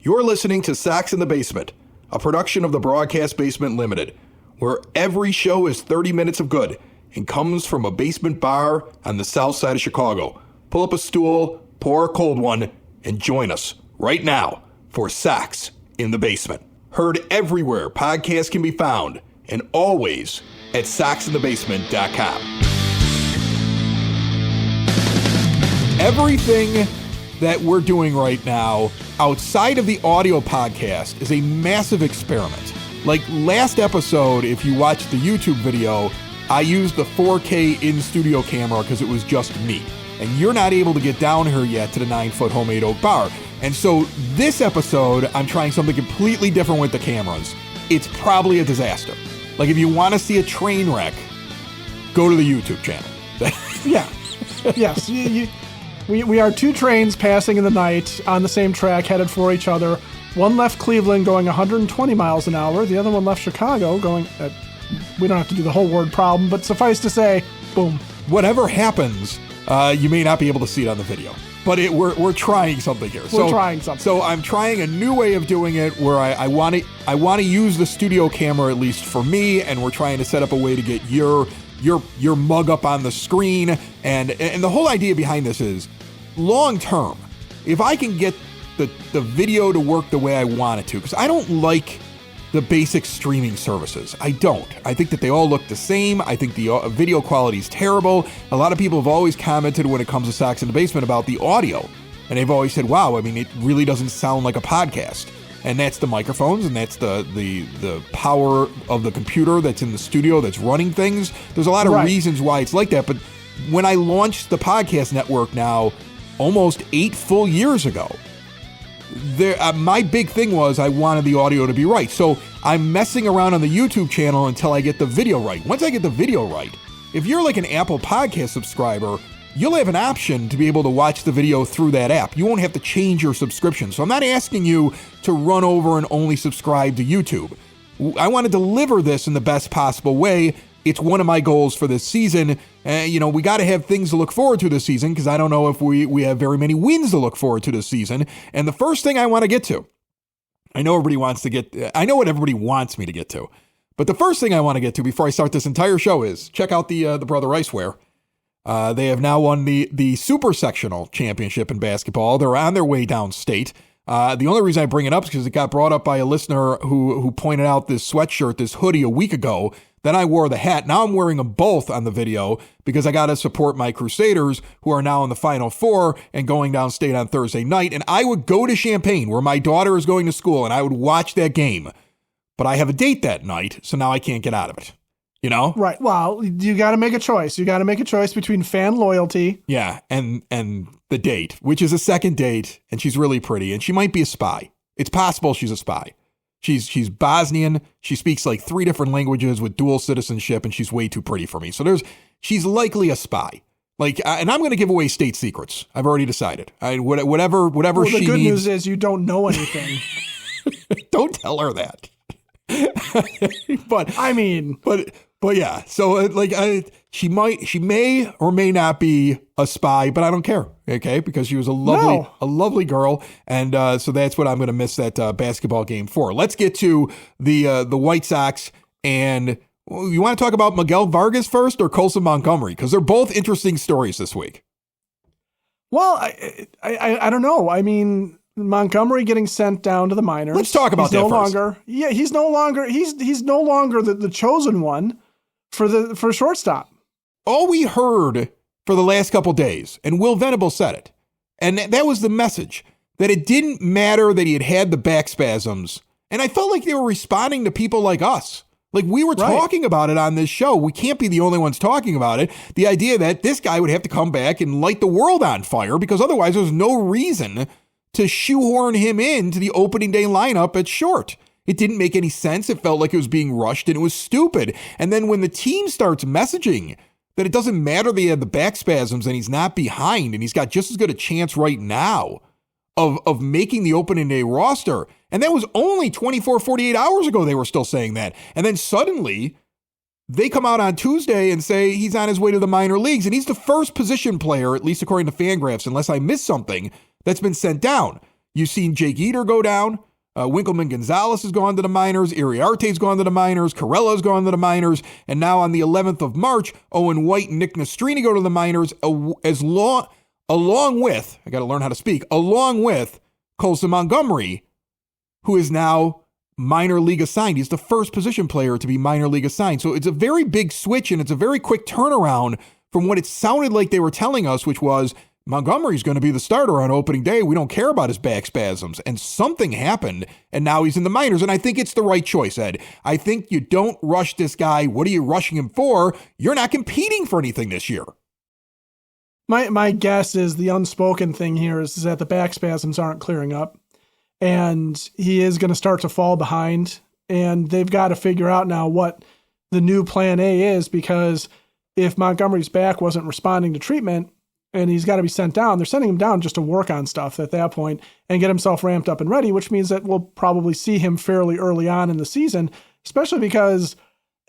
You're listening to Sox in the Basement, a production of the Broadcast Basement Limited, where every show is 30 minutes of good and comes from a basement bar on the south side of Chicago. Pull up a stool, pour a cold one, and join us right now for Sox in the Basement. Heard everywhere podcasts can be found, and always at soxinthebasement.com. Everything that we're doing right now outside of the audio podcast is a massive experiment. Like last episode, if you watched the YouTube video, I used the 4K in-studio camera because it was just me. And you're not able to get down here yet to the 9-foot homemade oak bar. And so this episode, I'm trying something completely different with the cameras. It's probably a disaster. Like if you want to see a train wreck, go to the YouTube channel. Yeah. Yes. We are two trains passing in the night on the same track headed for each other. One left Cleveland going 120 miles an hour. The other one left Chicago going we don't have to do the whole word problem, but suffice to say, boom. Whatever happens, you may not be able to see it on the video. But we're trying something here. We're trying something. So I'm trying a new way of doing it where I want to use the studio camera at least for me, and we're trying to set up a way to get your mug up on the screen. And the whole idea behind this is long term, if I can get the video to work the way I want it to, because I don't like the basic streaming services. I don't. I think that they all look the same. I think the video quality is terrible. A lot of people have always commented when it comes to Sox in the Basement about the audio. And they've always said, wow, I mean, it really doesn't sound like a podcast. And that's the microphones, and that's the power of the computer that's in the studio that's running things. There's a lot of reasons why it's like that. But when I launched the podcast network now, almost 8 full years ago, my big thing was I wanted the audio to be right. So I'm messing around on the YouTube channel until I get the video right. Once I get the video right, if you're like an Apple Podcast subscriber, you'll have an option to be able to watch the video through that app. You won't have to change your subscription. So I'm not asking you to run over and only subscribe to YouTube. I want to deliver this in the best possible way. It's one of my goals for this season. We got to have things to look forward to this season because I don't know if we have very many wins to look forward to this season. And the first thing I want to get to, I know what everybody wants me to get to, but the first thing I want to get to before I start this entire show is check out the Brother Iceware. They have now won the Super Sectional Championship in basketball. They're on their way downstate. The only reason I bring it up is because it got brought up by a listener who pointed out this sweatshirt, this hoodie a week ago. Then I wore the hat. Now I'm wearing them both on the video because I got to support my Crusaders who are now in the Final Four and going downstate on Thursday night. And I would go to Champaign where my daughter is going to school and I would watch that game. But I have a date that night, so now I can't get out of it. You know? Right. Well, you got to make a choice. You got to make a choice between fan loyalty. Yeah. And the date, which is a second date. And she's really pretty. And she might be a spy. It's possible she's a spy. She's Bosnian. She speaks like 3 different languages with dual citizenship, and she's way too pretty for me. So she's likely a spy. And I'm going to give away state secrets. I've already decided. Whatever well, she needs. The good news is you don't know anything. Don't tell her that. But yeah. So she may or may not be a spy, but I don't care. Okay, because she was a lovely girl, and so that's what I'm going to miss that basketball game for. Let's get to the White Sox, and you want to talk about Miguel Vargas first or Coulson Montgomery, because they're both interesting stories this week. Well, I don't know. I mean, Montgomery getting sent down to the minors. Let's talk about that first. He's no longer the chosen one for shortstop. All we heard for the last couple days, and Will Venable said it, and that was the message, that it didn't matter that he had the back spasms. And I felt like they were responding to people like us. Like we were talking about it on this show. We can't be the only ones talking about it. The idea that this guy would have to come back and light the world on fire because otherwise there's no reason to shoehorn him into the opening day lineup at short. It didn't make any sense. It felt like it was being rushed and it was stupid. And then when the team starts messaging that it doesn't matter that he had the back spasms and he's not behind and he's got just as good a chance right now of making the opening day roster. And that was only 24, 48 hours ago they were still saying that. And then suddenly they come out on Tuesday and say he's on his way to the minor leagues. And he's the first position player, at least according to Fangraphs, unless I missed something, that's been sent down. You've seen Jake Eater go down. Winkleman Gonzalez has gone to the minors. Iriarte's gone to the minors. Carella's gone to the minors. And now on the 11th of March, Owen White and Nick Nastrini go to the minors along with, I got to learn how to speak, along with Coulson Montgomery, who is now minor league assigned. He's the first position player to be minor league assigned. So it's a very big switch, and it's a very quick turnaround from what it sounded like they were telling us, which was Montgomery's going to be the starter on opening day. We don't care about his back spasms. And something happened, and now he's in the minors. And I think it's the right choice, Ed. I think you don't rush this guy. What are you rushing him for? You're not competing for anything this year. My guess is the unspoken thing here is that the back spasms aren't clearing up, and he is going to start to fall behind. And they've got to figure out now what the new plan A is, because if Montgomery's back wasn't responding to treatment, and he's got to be sent down, they're sending him down just to work on stuff at that point and get himself ramped up and ready, which means that we'll probably see him fairly early on in the season, especially because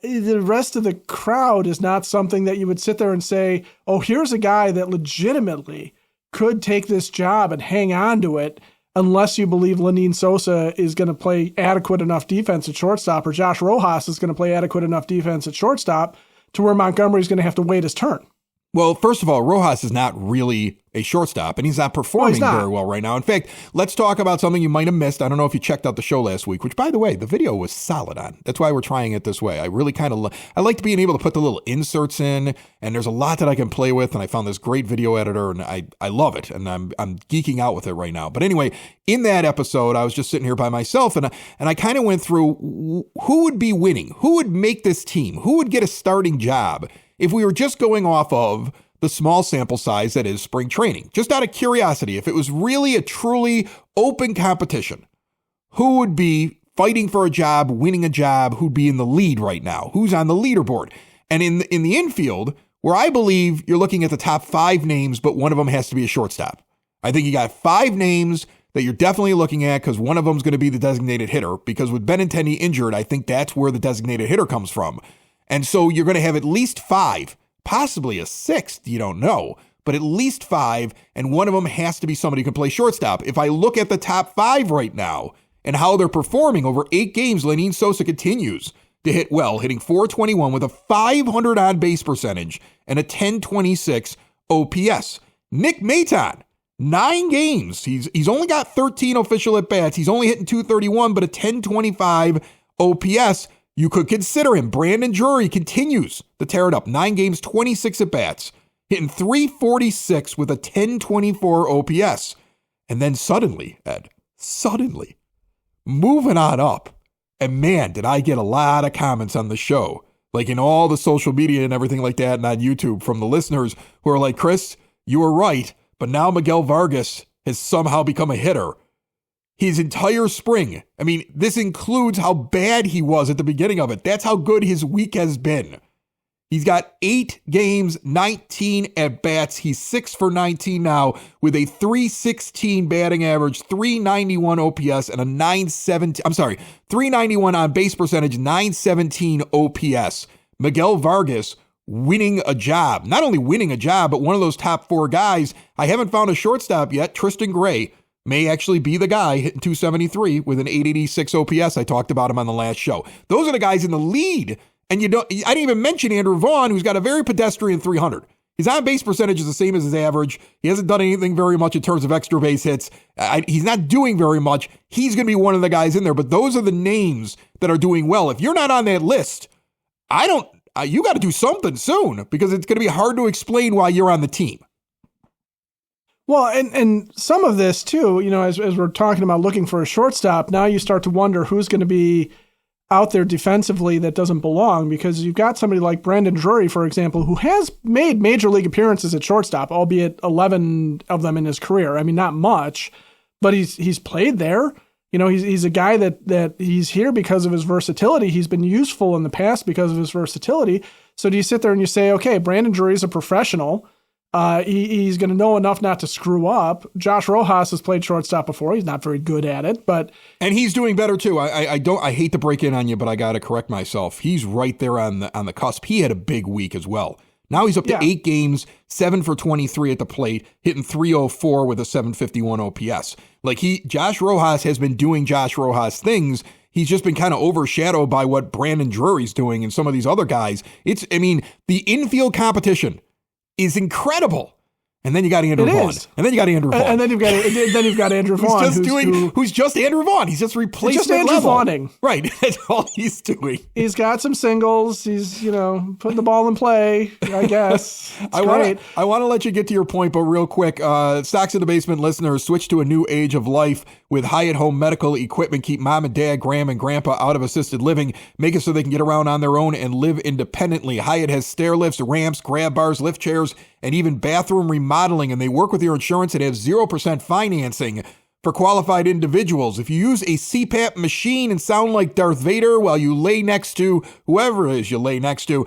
the rest of the crowd is not something that you would sit there and say, oh, here's a guy that legitimately could take this job and hang on to it, unless you believe Lindeen Sosa is going to play adequate enough defense at shortstop, or Josh Rojas is going to play adequate enough defense at shortstop to where Montgomery's going to have to wait his turn. Well, first of all, Rojas is not really a shortstop, and he's not performing very well right now. In fact, let's talk about something you might have missed. I don't know if you checked out the show last week, which, by the way, the video was solid on. That's why we're trying it this way. I really I like being able to put the little inserts in, and there's a lot that I can play with, and I found this great video editor, and I love it, and I'm geeking out with it right now. But anyway, in that episode, I was just sitting here by myself, and I kind of went through who would be winning, who would make this team, who would get a starting job if we were just going off of the small sample size that is spring training. Just out of curiosity, if it was really a truly open competition, who would be fighting for a job, winning a job, who'd be in the lead right now, who's on the leaderboard? And in the infield, where I believe you're looking at the top 5 names, but one of them has to be a shortstop. I think you got 5 names that you're definitely looking at, because one of them is going to be the designated hitter, because with Benintendi injured, I think that's where the designated hitter comes from. And so you're going to have at least 5, possibly a 6th, you don't know, but at least 5, and one of them has to be somebody who can play shortstop. If I look at the top 5 right now and how they're performing over 8 games, Lindeen Sosa continues to hit well, hitting .421 with a 500 on base percentage and a 1026 OPS. Nick Maton, 9 games. He's only got 13 official at-bats. He's only hitting .231, but a 1025 OPS. You could consider him. Brandon Drury continues to tear it up. 9 games, 26 at-bats, hitting .346 with a 1024 OPS. And then suddenly, Ed, moving on up. And man, did I get a lot of comments on the show, like in all the social media and everything like that, and on YouTube, from the listeners who are like, Chris, you were right, but now Miguel Vargas has somehow become a hitter. His entire spring, I mean, this includes how bad he was at the beginning of it. That's how good his week has been. He's got 8 games, 19 at-bats. He's 6 for 19 now with a .316 batting average, .391 OPS, and a 391 on base percentage, 917 OPS. Miguel Vargas winning a job. Not only winning a job, but one of those top 4 guys. I haven't found a shortstop yet. Tristan Gray may actually be the guy hitting .273 with an 886 OPS. I talked about him on the last show. Those are the guys in the lead. And I didn't even mention Andrew Vaughn, who's got a very pedestrian 300. His on-base percentage is the same as his average. He hasn't done anything very much in terms of extra base hits. He's not doing very much. He's going to be one of the guys in there. But those are the names that are doing well. If you're not on that list, you got to do something soon, because it's going to be hard to explain why you're on the team. Well, and some of this too, as we're talking about looking for a shortstop, now you start to wonder who's going to be out there defensively that doesn't belong, because you've got somebody like Brandon Drury, for example, who has made major league appearances at shortstop, albeit 11 of them in his career. I mean, not much, but he's played there. He's a guy that he's here because of his versatility. He's been useful in the past because of his versatility. So do you sit there and you say, okay, Brandon Drury's a professional. He's going to know enough not to screw up. Josh Rojas has played shortstop before. He's not very good at it, and he's doing better too. I hate to break in on you, but I got to correct myself. He's right there on the cusp. He had a big week as well. Now he's up to Yeah. 8 games, 7 for 23 at the plate, hitting 304 with a 751 OPS. Like Josh Rojas has been doing Josh Rojas things. He's just been kind of overshadowed by what Brandon Drury's doing and some of these other guys. The infield competition is incredible. And then you got Andrew Vaughn. And then you got Andrew Vaughn. And then you've got Andrew Vaughn, who's just Andrew Vaughn. He's just replacement just Andrew level. Vaughning. Right. That's all he's doing. He's got some singles. He's, putting the ball in play, I guess. I want to let you get to your point, but real quick, Sox in the Basement listeners, switch to a new age of life with Hyatt Home Medical Equipment. Keep mom and dad, grandma and grandpa out of assisted living. Make it so they can get around on their own and live independently. Hyatt has stair lifts, ramps, grab bars, lift chairs, and even bathroom remodeling, and they work with your insurance and have 0% financing for qualified individuals. If you use a CPAP machine and sound like Darth Vader while you lay next to whoever it is you lay next to,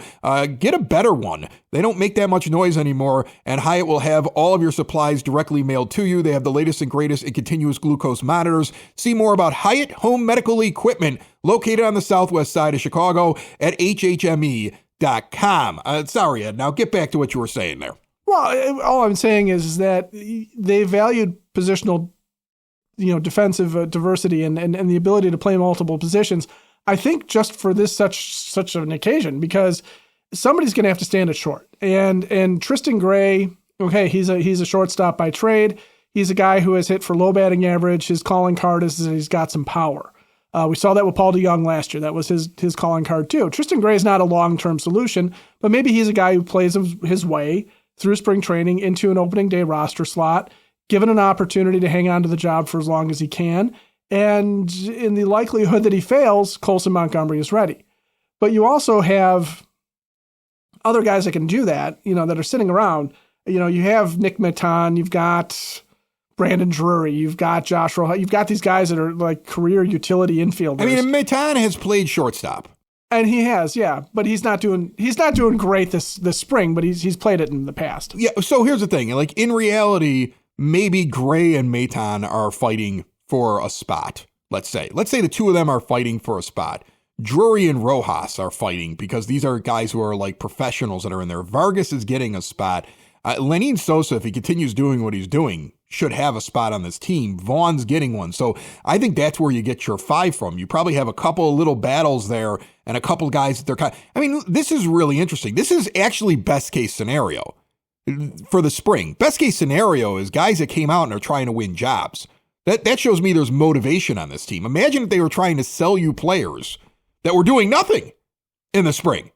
get a better one. They don't make that much noise anymore, and Hyatt will have all of your supplies directly mailed to you. They have the latest and greatest in continuous glucose monitors. See more about Hyatt Home Medical Equipment, located on the southwest side of Chicago at hhme.com. Sorry, Ed, now get back to what you were saying there. Well, all I'm saying is that they valued positional, defensive diversity and the ability to play multiple positions. I think just for this such an occasion, because somebody's going to have to stand at short. And Tristan Gray, okay, he's a shortstop by trade. He's a guy who has hit for low batting average. His calling card is that he's got some power. We saw that with Paul DeYoung last year. That was his calling card too. Tristan Gray is not a long-term solution, but maybe he's a guy who plays his way through spring training into an opening day roster slot, given an opportunity to hang on to the job for as long as he can. And in the likelihood that he fails, Coulson Montgomery is ready. But you also have other guys that can do that, that are sitting around. You have Nick Maton, you've got Brandon Drury, you've got Josh Rojas, you've got these guys that are like career utility infielders. I mean, Maton has played shortstop. And he has, yeah, but he's not doing great this spring, but he's played it in the past. Yeah, so here's the thing. Like, in reality, maybe Gray and Maton are fighting for a spot, let's say. Let's say the two of them are fighting for a spot. Drury and Rojas are fighting because these are guys who are like professionals that are in there. Vargas is getting a spot. Lenin Sosa, if he continues doing what he's doing, should have a spot on this team. Vaughn's getting one. So I think that's where you get your 5 from. You probably have a couple of little battles there and a couple of guys that this is really interesting. This is actually best case scenario for the spring. Best case scenario is guys that came out and are trying to win jobs. That shows me there's motivation on this team. Imagine if they were trying to sell you players that were doing nothing in the spring.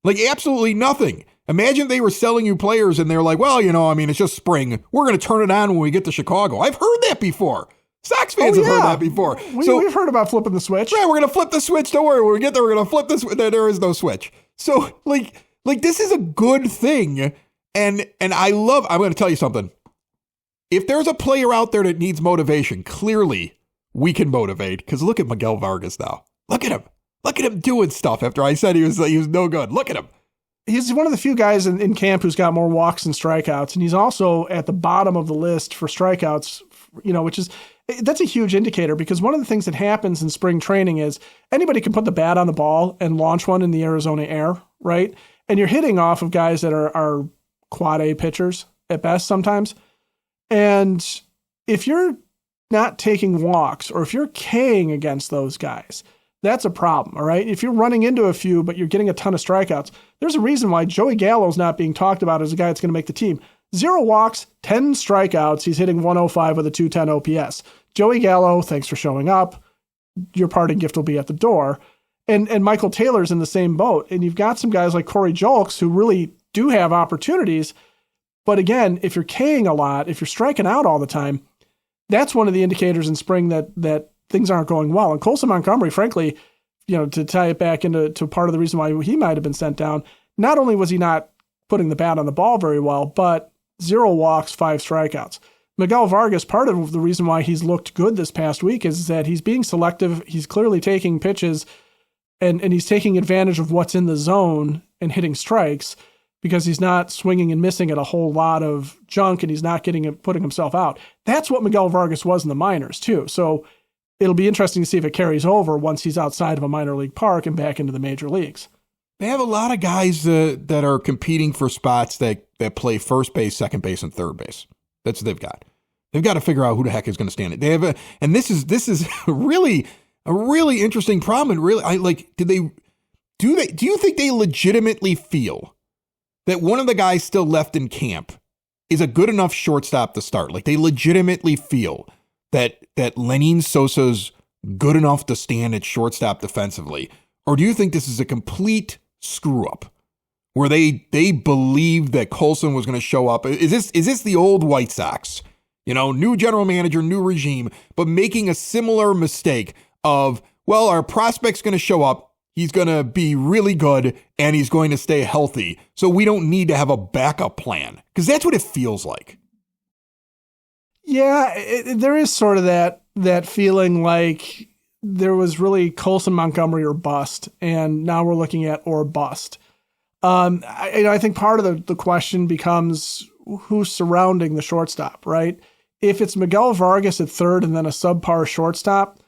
Like absolutely nothing. Imagine they were selling you players and they're like, well, it's just spring. We're going to turn it on when we get to Chicago. I've heard that before. Sox fans have heard that before. We've heard about flipping the switch. Right, we're going to flip the switch. Don't worry. When we get there, we're going to flip this. There is no switch. So, like this is a good thing. And I'm going to tell you something. If there's a player out there that needs motivation, clearly we can motivate. Because look at Miguel Vargas now. Look at him. Look at him doing stuff after I said he was no good. Look at him. He's one of the few guys in camp who's got more walks than strikeouts, and he's also at the bottom of the list for strikeouts, that's a huge indicator because one of the things that happens in spring training is anybody can put the bat on the ball and launch one in the Arizona air, right? And you're hitting off of guys that are quad A pitchers at best sometimes. And if you're not taking walks or if you're K'ing against those guys, that's a problem, all right? If you're running into a few, but you're getting a ton of strikeouts, there's a reason why Joey Gallo's not being talked about as a guy that's going to make the team. 0 walks, 10 strikeouts. He's hitting 105 with a 210 OPS. Joey Gallo, thanks for showing up. Your parting gift will be at the door. And Michael Taylor's in the same boat. And you've got some guys like Corey Julks who really do have opportunities. But again, if you're K'ing a lot, if you're striking out all the time, that's one of the indicators in spring that things aren't going well. And Coulson Montgomery, frankly, to tie it back into part of the reason why he might have been sent down, not only was he not putting the bat on the ball very well, but 0 walks, 5 strikeouts. Miguel Vargas, part of the reason why he's looked good this past week is that he's being selective. He's clearly taking pitches and he's taking advantage of what's in the zone and hitting strikes because he's not swinging and missing at a whole lot of junk and he's not putting himself out. That's what Miguel Vargas was in the minors too. So it'll be interesting to see if it carries over once he's outside of a minor league park and back into the major leagues. They have a lot of guys that are competing for spots that play first base, second base, and third base. That's what they've got. They've got to figure out who the heck is going to stand it. They have and this is really a really interesting problem. And really, do you think they legitimately feel that one of the guys still left in camp is a good enough shortstop to start? Like, they legitimately feel that Lenin Sosa's good enough to stand at shortstop defensively? Or do you think this is a complete screw up where they believed that Coulson was going to show up? Is this the old White Sox? New general manager, new regime, but making a similar mistake of, well, our prospect's going to show up. He's going to be really good and he's going to stay healthy. So we don't need to have a backup plan, because that's what it feels like. Yeah, there is sort of that feeling like there was really Colson Montgomery or bust, and now we're looking at or bust. I think part of the question becomes who's surrounding the shortstop, right? If it's Miguel Vargas at third and then a subpar shortstop,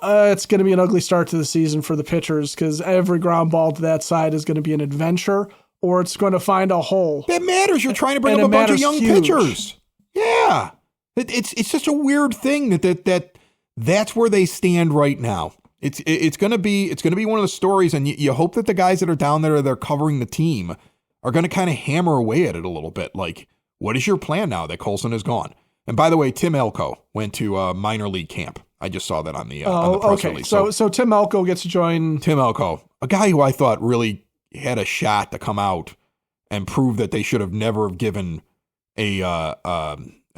it's going to be an ugly start to the season for the pitchers, because every ground ball to that side is going to be an adventure, or it's going to find a hole. That matters. You're trying to bring up a bunch of young pitchers. Yeah. It's such a weird thing that's where they stand right now. It's going to be one of the stories, and you hope that the guys that are down there, they're covering the team, are going to kind of hammer away at it a little bit. Like, what is your plan now that Coulson is gone? And by the way, Tim Elko went to minor league camp. I just saw that on the press release. So Tim Elko gets to join. Tim Elko, a guy who I thought really had a shot to come out and prove that they should have never given a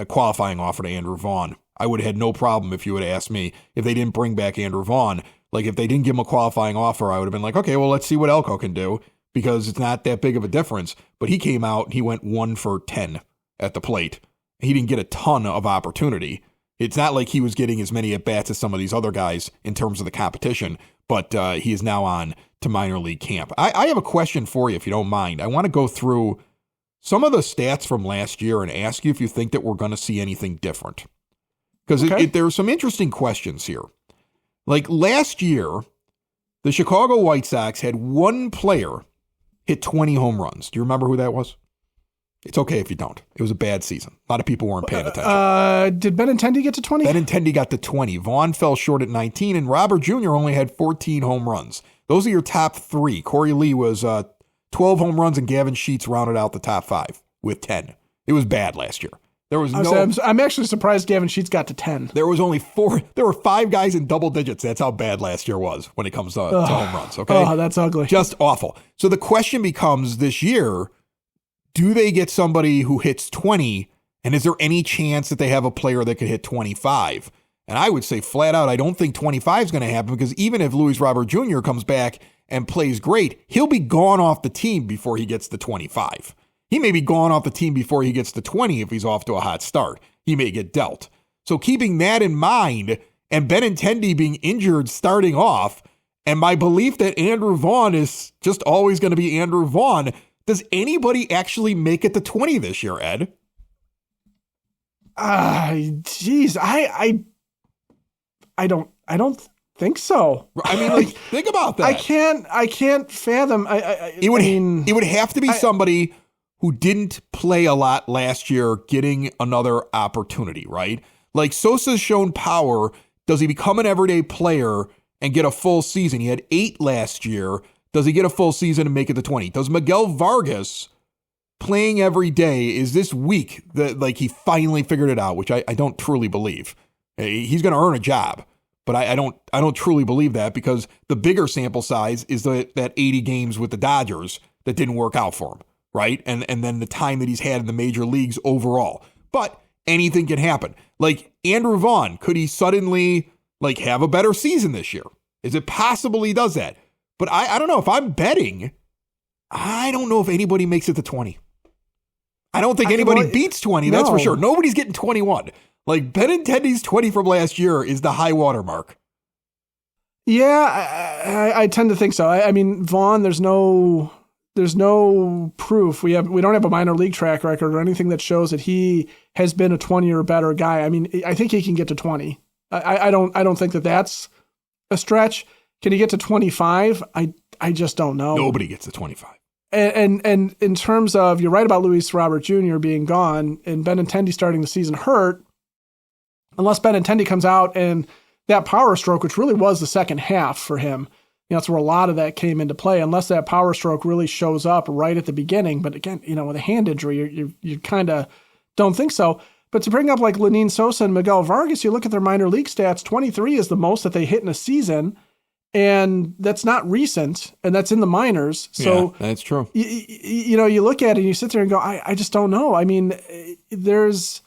qualifying offer to Andrew Vaughn. I would have had no problem if you would have asked me if they didn't bring back Andrew Vaughn. Like, if they didn't give him a qualifying offer, I would have been like, okay, well, let's see what Elko can do, because it's not that big of a difference. But he came out and he went 1 for 10 at the plate. He didn't get a ton of opportunity. It's not like he was getting as many at-bats as some of these other guys in terms of the competition, but he is now on to minor league camp. I have a question for you, if you don't mind. I want to go through some of the stats from last year and ask you if you think that we're going to see anything different. Because there are some interesting questions here. Like, last year, the Chicago White Sox had one player hit 20 home runs. Do you remember who that was? It's okay if you don't. It was a bad season. A lot of people weren't paying attention. Did Benintendi get to 20? Benintendi got to 20. Vaughn fell short at 19, and Robert Jr. only had 14 home runs. Those are your top three. Corey Lee was 12 home runs, and Gavin Sheets rounded out the top 5 with 10. It was bad last year. There was I'm actually surprised Gavin Sheets got to 10. There was only 4. There were 5 guys in double digits. That's how bad last year was when it comes to home runs. Okay. Oh, that's ugly. Just awful. So the question becomes this year, do they get somebody who hits 20? And is there any chance that they have a player that could hit 25? And I would say flat out, I don't think 25 is going to happen, because even if Luis Robert Jr. comes back and plays great, he'll be gone off the team before he gets to 25. He may be gone off the team before he gets to 20 if he's off to a hot start. He may get dealt. So keeping that in mind, and Benintendi being injured starting off, and my belief that Andrew Vaughn is just always going to be Andrew Vaughn, does anybody actually make it to 20 this year, Ed? Geez, I don't think so. I mean, like, think about that. I can't fathom. It would have to be somebody who didn't play a lot last year getting another opportunity, right? Like, Sosa's shown power. Does he become an everyday player and get a full season? He had 8 last year. Does he get a full season and make it to 20? Does Miguel Vargas, playing every day, is this week that, like, he finally figured it out, which I don't truly believe. He's going to earn a job, but I don't truly believe that, because the bigger sample size is that 80 games with the Dodgers that didn't work out for him, right? And then the time that he's had in the major leagues overall. But anything can happen. Like, Andrew Vaughn, could he suddenly, like, have a better season this year? Is it possible he does that? But I don't know. If I'm betting, I don't know if anybody makes it to 20. I don't think anybody beats 20, that's for sure. Nobody's getting 21. Like, Benintendi's 20 from last year is the high water mark. Yeah, I tend to think so. I mean, Vaughn, there's no proof. We don't have a minor league track record or anything that shows that he has been a 20 or better guy. I mean, I think he can get to 20. I don't think that that's a stretch. Can he get to 25? I I just don't know. Nobody gets the 25. And in terms of, you're right about Luis Robert Jr. being gone and Benintendi starting the season hurt, unless Benintendi comes out and that power stroke, which really was the second half for him, that's where a lot of that came into play, unless that power stroke really shows up right at the beginning. But again, with a hand injury, you kind of don't think so. But to bring up like Lenin Sosa and Miguel Vargas, you look at their minor league stats, 23 is the most that they hit in a season. And that's not recent, and that's in the minors. So yeah, that's true. You look at it and you sit there and go, I just don't know. I mean, there's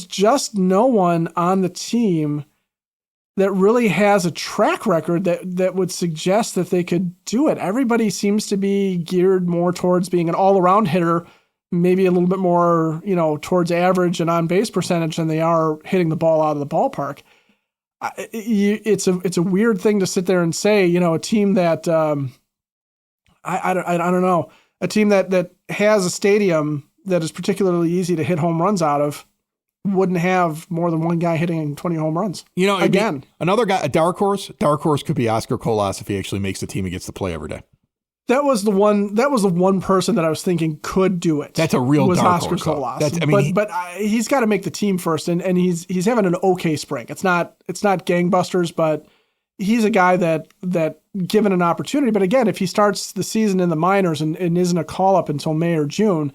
just no one on the team that really has a track record that would suggest that they could do it. Everybody seems to be geared more towards being an all-around hitter, maybe a little bit more, towards average and on-base percentage than they are hitting the ball out of the ballpark. It's a weird thing to sit there and say, a team that I don't know, a team that has a stadium that is particularly easy to hit home runs out of wouldn't have more than one guy hitting 20 home runs. Again, another guy, a dark horse could be Oscar Colas if he actually makes the team and gets to play every day. That was the one person that I was thinking could do it. That's a real dark Oscar horse. Colas. But he's got to make the team first, and he's having an okay spring. It's not gangbusters, but he's a guy that given an opportunity. But again, if he starts the season in the minors and isn't a call up until May or June,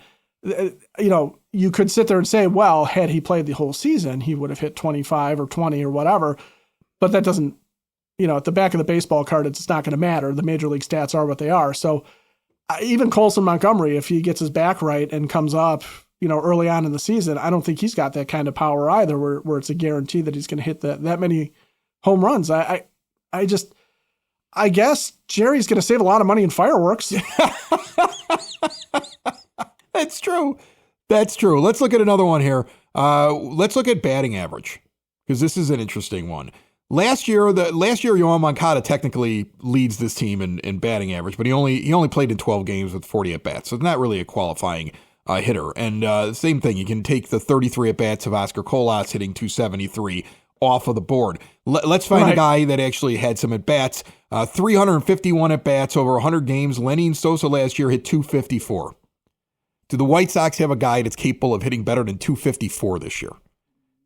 you could sit there and say, well, had he played the whole season, he would have hit 25 or 20 or whatever. But that doesn't. At the back of the baseball card, it's not going to matter. The major league stats are what they are. So even Coulson Montgomery, if he gets his back right and comes up, early on in the season, I don't think he's got that kind of power either where it's a guarantee that he's going to hit that many home runs. I guess Jerry's going to save a lot of money in fireworks. That's true. Let's look at another one here. Let's look at batting average, because this is an interesting one. Last year, Yohan Moncada technically leads this team in batting average, but he only played in 12 games with 40 at-bats, so it's not really a qualifying hitter. And same thing, you can take the 33 at-bats of Oscar Colas hitting 273 off of the board. Let's find a guy that actually had some at-bats. 351 at-bats over 100 games. Lenin Sosa last year hit 254. Do the White Sox have a guy that's capable of hitting better than 254 this year?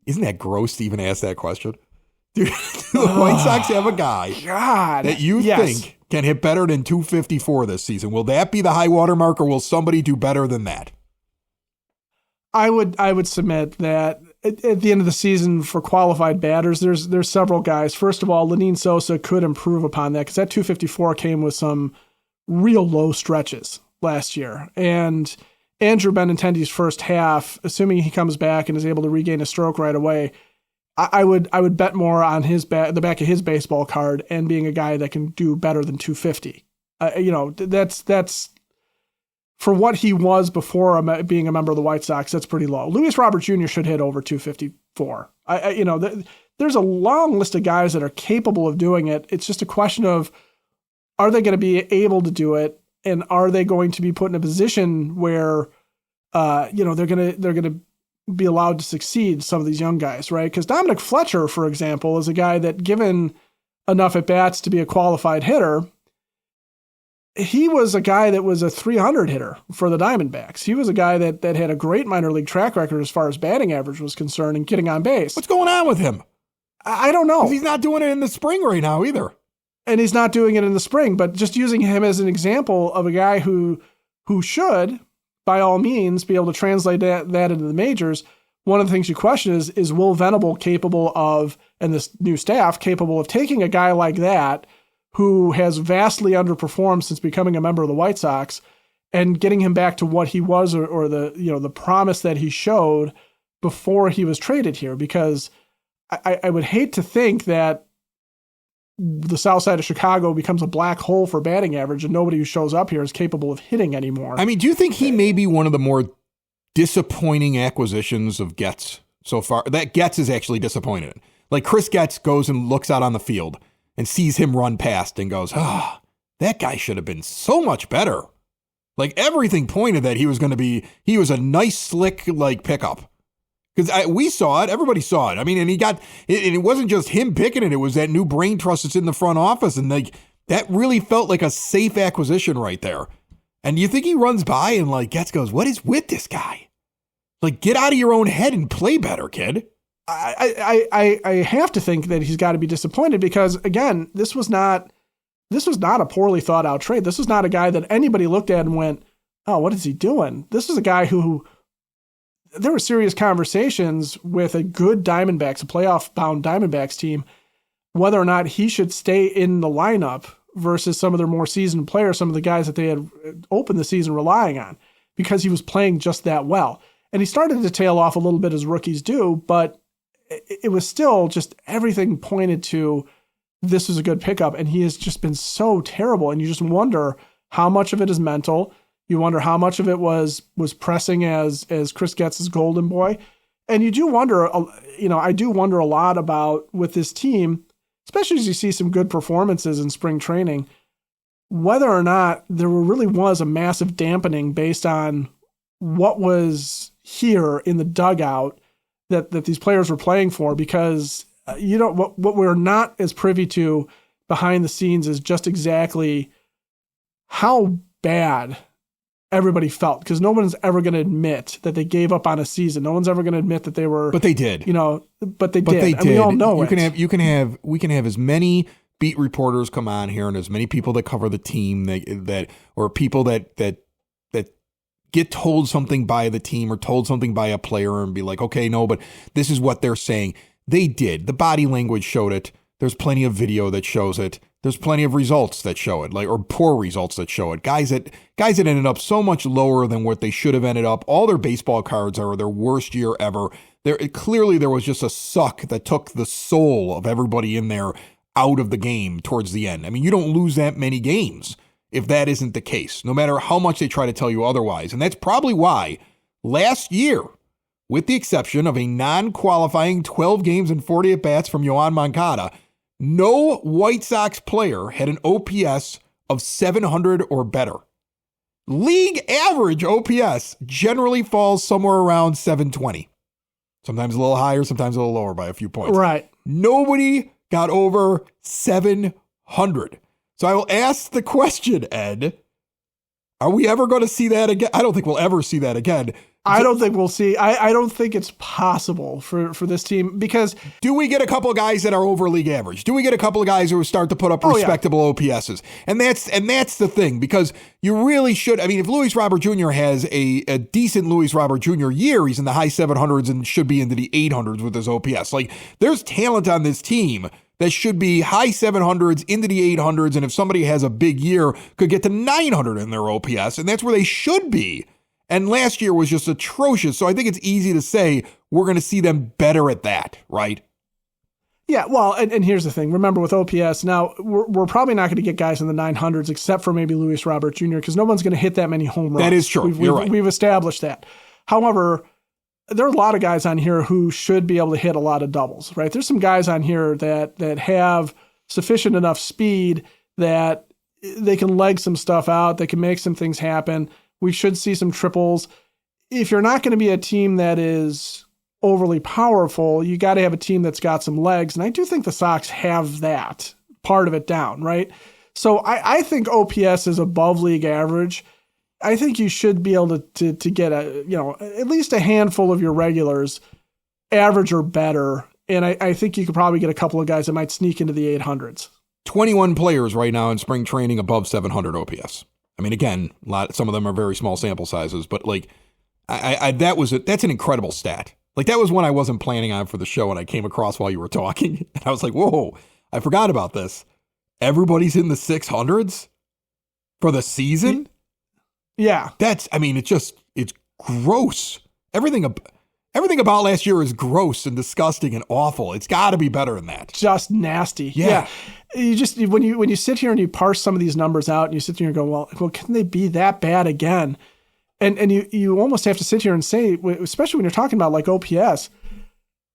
Isn't that gross to even ask that question? Do the White Sox have a guy that you think can hit better than 254 this season? Will that be the high water mark, or will somebody do better than that? I would submit that at the end of the season for qualified batters, there's several guys. First of all, Lenin Sosa could improve upon that, because that 254 came with some real low stretches last year. And Andrew Benintendi's first half, assuming he comes back and is able to regain a stroke right away, I would bet more on the back of his baseball card and being a guy that can do better than 250. That's for what he was before being a member of the White Sox. That's pretty low. Luis Robert Jr. should hit over 254. There's a long list of guys that are capable of doing it. It's just a question of, are they going to be able to do it, and are they going to be put in a position where they're going to be allowed to succeed, some of these young guys, right? Because Dominic Fletcher, for example, is a guy that, given enough at-bats to be a qualified hitter, he was a guy that was a 300 hitter for the Diamondbacks. He was a guy that had a great minor league track record as far as batting average was concerned and getting on base. What's going on with him? I don't know. He's not doing it in the spring right now either. And he's not doing it in the spring, but just using him as an example of a guy who should, by all means, be able to translate that into the majors. One of the things you question is Will Venable capable of, and this new staff, capable of taking a guy like that who has vastly underperformed since becoming a member of the White Sox and getting him back to what he was, or the promise that he showed before he was traded here. Because I would hate to think that the south side of Chicago becomes a black hole for batting average and nobody who shows up here is capable of hitting anymore. I mean, do you think he may be one of the more disappointing acquisitions of Getz so far? That Getz is actually disappointed. Like, Chris Getz goes and looks out on the field and sees him run past and goes, that guy should have been so much better. Like, everything pointed that he was a nice, slick, pickup. Because we saw it, everybody saw it. I mean, and it wasn't just him picking it. It was that new brain trust that's in the front office. And That really felt like a safe acquisition right there. And you think he runs by and like Getz goes, what is with this guy? Like, get out of your own head and play better, kid. I have to think that he's got to be disappointed because, again, this was not a poorly thought out trade. This was not a guy that anybody looked at and went, oh, what is he doing? This is a guy who there were serious conversations with a good Diamondbacks, a playoff bound Diamondbacks team, whether or not he should stay in the lineup versus some of their more seasoned players, some of the guys that they had opened the season relying on, because he was playing just that well. And he started to tail off a little bit as rookies do, but it was still just everything pointed to this was a good pickup. And he has just been so terrible. And you just wonder how much of it is mental. You wonder how much of it was pressing as Chris Getz's golden boy. And you do wonder, I do wonder a lot about with this team, especially as you see some good performances in spring training, whether or not there really was a massive dampening based on what was here in the dugout that these players were playing for, because what we're not as privy to behind the scenes is just exactly how bad everybody felt, because no one's ever going to admit that they gave up on a season. No one's ever going to admit that they were, but they did, but they did. And we all know we can have as many beat reporters come on here and as many people that cover the team or people that get told something by the team or told something by a player and be like, okay, no, but this is what they're saying. They did. The body language showed it. There's plenty of video that shows it. There's plenty of results that show it, or poor results that show it. Guys that ended up so much lower than what they should have ended up. All their baseball cards are their worst year ever. Clearly there was just a suck that took the soul of everybody in there out of the game towards the end. I mean, you don't lose that many games if that isn't the case, no matter how much they try to tell you otherwise. And that's probably why last year, with the exception of a non-qualifying 12 games and 40 at-bats from Yoan Moncada, no White Sox player had an OPS of 700 or better. League average OPS generally falls somewhere around 720. Sometimes a little higher, sometimes a little lower by a few points. Right. Nobody got over 700. So I will ask the question, Ed, are we ever going to see that again? I don't think we'll ever see that again. I don't think we'll see. I don't think it's possible for this team, because do we get a couple of guys that are over league average? Do we get a couple of guys who start to put up respectable OPSs? And that's the thing, because you really should. I mean, if Luis Robert Jr. has a decent Luis Robert Jr. year, he's in the high 700s and should be into the 800s with his OPS. Like, there's talent on this team that should be high 700s into the 800s. And if somebody has a big year, could get to 900 in their OPS. And that's where they should be. And last year was just atrocious. So I think it's easy to say we're going to see them better at that, right? Yeah, well, and here's the thing. Remember, with OPS, now we're probably not going to get guys in the 900s except for maybe Luis Robert Jr., because no one's going to hit that many home runs. That is true. You're right. We've established that. However, there are a lot of guys on here who should be able to hit a lot of doubles, right? There's some guys on here that have sufficient enough speed that they can leg some stuff out. They can make some things happen. We should see some triples. If you're not going to be a team that is overly powerful, you got to have a team that's got some legs. And I do think the Sox have that part of it down, right? So I think OPS is above league average. I think you should be able to get at least a handful of your regulars average or better. And I think you could probably get a couple of guys that might sneak into the 800s. 21 players right now in spring training above 700 OPS. I mean, again, some of them are very small sample sizes, but like, that's an incredible stat. Like, that was one I wasn't planning on for the show, and I came across while you were talking, and I was like, whoa, I forgot about this. Everybody's in the 600s for the season? Yeah. It's gross. Everything about last year is gross and disgusting and awful. It's got to be better than that. Just nasty. Yeah. You just, when you sit here and you parse some of these numbers out and you sit here and go, well, can they be that bad again? And you almost have to sit here and say, especially when you're talking about like OPS,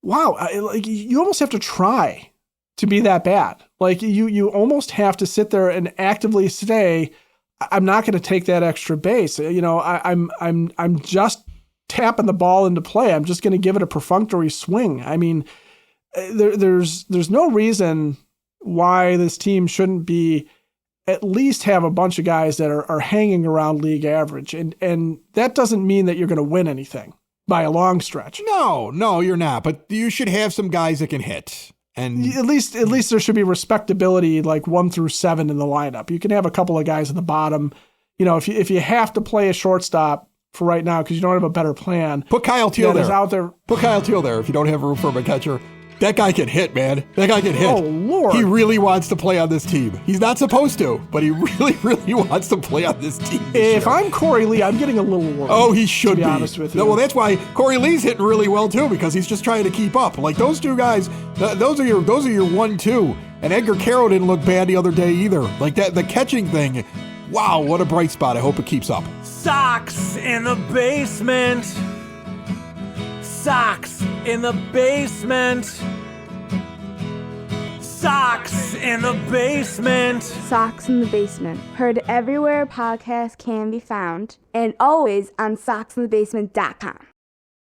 wow, like you almost have to try to be that bad. Like you almost have to sit there and actively say, I'm not going to take that extra base. I'm just tapping the ball into play. I'm just going to give it a perfunctory swing. I mean, there's no reason why this team shouldn't be at least have a bunch of guys that are hanging around league average. And that doesn't mean that you're going to win anything by a long stretch. No, you're not. But you should have some guys that can hit. And at least there should be respectability, like 1 through 7 in the lineup. You can have a couple of guys in the bottom. If you have to play a shortstop for right now because you don't have a better plan, put Kyle Teal there. Out there. Put Kyle Teal there if you don't have room for a catcher. That guy can hit, man. That guy can hit. Oh, Lord. He really wants to play on this team. He's not supposed to, but he really, really wants to play on this team If I'm Corey Lee, I'm getting a little worried. Oh, he should be. Honest with you. No, well, that's why Corey Lee's hitting really well, too, because he's just trying to keep up. Like, those two guys, those are your 1-2. And Edgar Caro didn't look bad the other day either. Like, the catching thing, wow, what a bright spot. I hope it keeps up. Sox in the basement. Sox in the basement. Sox in the basement. Sox in the Basement. Heard everywhere podcasts can be found and always on soxinthebasement.com.